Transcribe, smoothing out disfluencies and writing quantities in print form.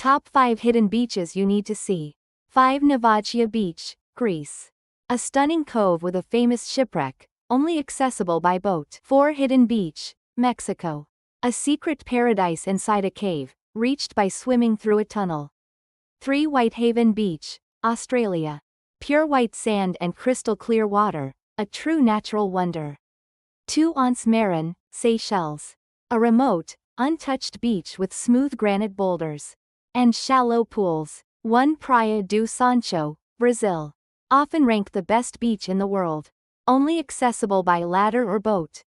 Top 5 hidden beaches you need to see. 5. Navagia Beach, Greece. A stunning cove with a famous shipwreck, only accessible by boat. 4. Hidden Beach, Mexico. A secret paradise inside a cave, reached by swimming through a tunnel. 3. Whitehaven Beach, Australia. Pure white sand and crystal clear water, a true natural wonder. 2. Anse Marin, Seychelles. A remote, untouched beach with smooth granite boulders and shallow pools. 1. Praia do Sancho, Brazil. Often ranked the best beach in the world. Only accessible by ladder or boat.